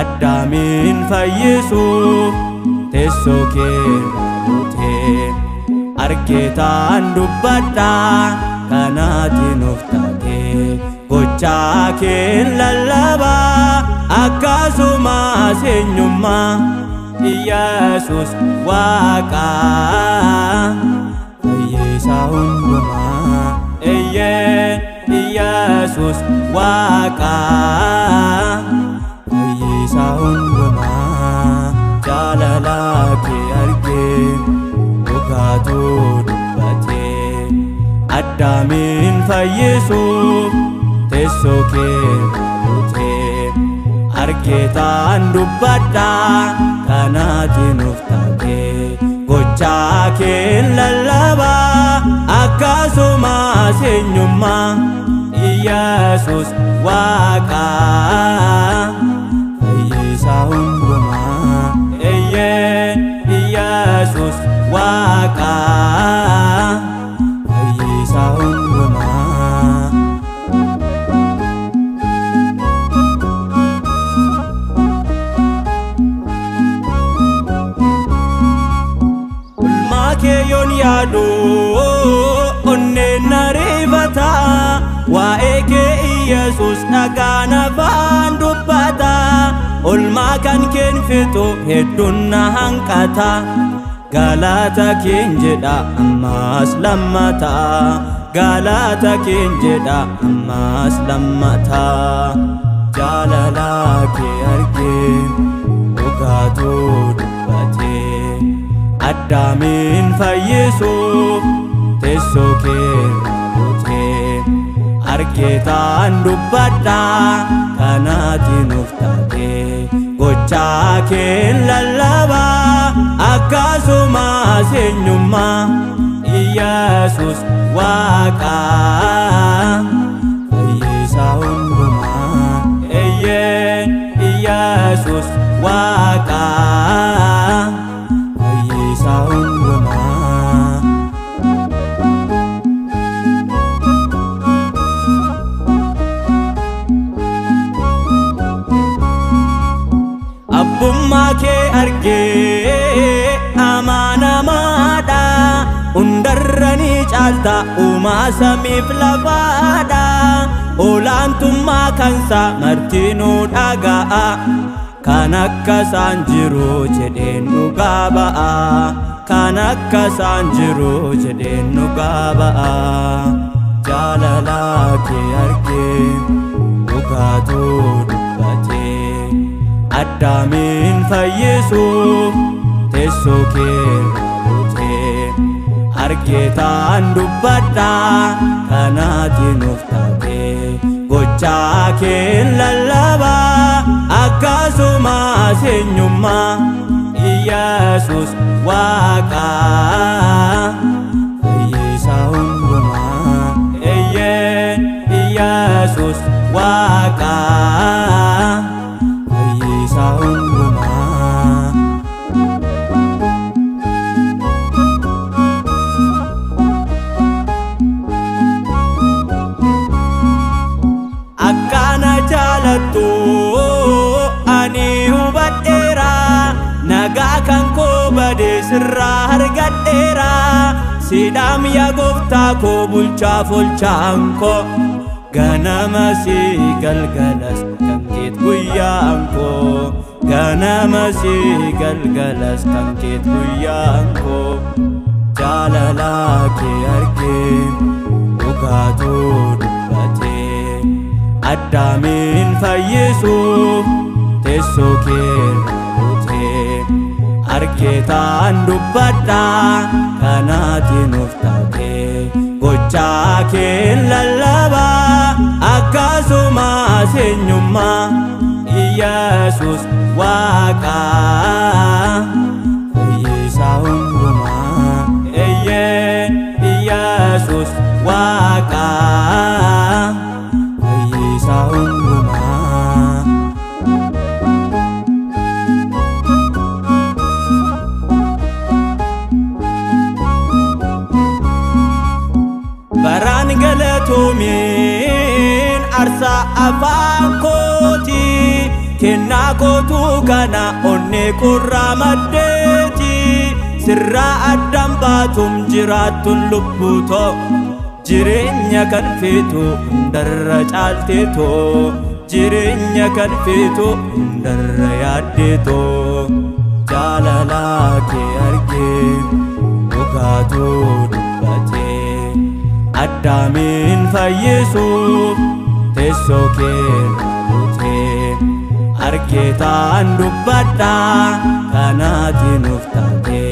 Addamin fayyisu teessoo kee argeetaan dubbadha kanaatiin of taate gochaa kee lallaba akkasuma eenyummaa Iyyesuus Waaqa fayyisaa hundumaa Iyyesuus Waaqa jaalala kee argee dhugaatu dubbate Addamin fayyisu teessoo kee argeetaan dubbadha kanaatiin of taate gochaa kee lallaba akkasuma eenyummaa Iyyesuus Waaqa Iyyesuus Waaqa fayyisaa hundumaa Ulmaa kee yoon yaadu onneen na rifata waa'ee kee Iyyesuus dhagaan afaan dubbata Ulmaa kan keen fixu hedduun na hanqata galata keen jedha ammas lammata galata keen jedha ammas lammata jaalala kee argee dhugaatu dubbate Addamin fayyisu teessoo kee argeetaan dubbadha kanaatiin of taate gochaa kee lallaba akkasuma eenyummaa Iyyesuus Waaqa fayyisaa hundumaa Iyyesuus Waaqa fayyisaa hundumaa Abbummaa kee argee amaanamaadha hundarranii caalta uumaa samiif lafaadha olaantummaa kansaa martinuu dhaga'a kan akka isaan jiru jedheen dhugaa ba'a kan akka isaan jiru jedheen dhugaa ba'a jaalala kee argee dhugaatu dubbate Addamin fayyisu teessoo kee argeetaan dubbadha kanaatiin of taate gochaa kee lallaba akkasuma eenyummaa Iyyesuus Waaqa fayyisaa hundumaa Iyyesuus Waaqa fayyisaa hundumaa akkana jaalattu ani hubadheera nagaa kan koo badee sirraa argadheera siidhaam yaa gooftaa koo bulchaaf olchaan koo ganama si galgalas kan keet guyyaan koo ganama si galgalas kan keet guyyaan koo jaalala kee argee dhugaatu dubbate Addamin fayyisu teessoo kee argeetaan dubbadha kanaatiin of taate gochaa kee lallaba akkasuma eenyummaa Yesus Waaqa fayyisaa hundumaa Yesus Waaqa fayyisaa hundumaa baraan galatuumiin arsaa afaan kooti kennaa kootu kana onnee kurraa maddeeti sirraa addaan baatum jiraattuun lubbuu too jireenya kan feetu hundarra caalteetoo jireenya kan feetu hundarra yaaddeetoo jaalalaa kee argee dhugaatuu dubbatee Addaamiin fayyisuuf teessoo kee raawwatee argeetaan dubbadha kanaatiin of taate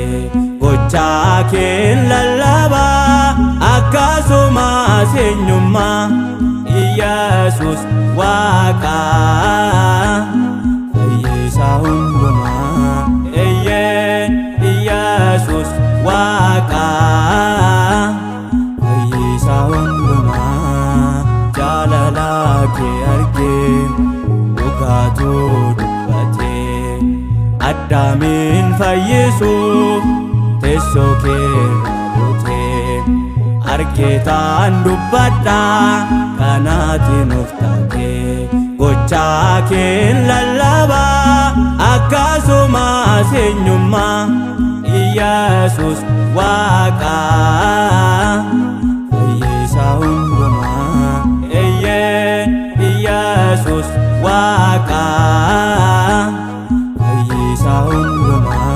gochaa kee lallaba akkasuma eenyummaa Yesus Waaqa fayyisaa hundumaa Yesus Waaqa fayyisaa hundumaa jaalalaa kee argee dhugaatuu dubbatee Addaamiin fayyisuuf teessoo kee raawwatee argeetaan dubbadha kanaatiin of taate gochaa kee lallaba akkasuma eenyummaa Yesus Waaqa fayyisaa hundumaa Yesus Waaqa fayyisaa hundumaa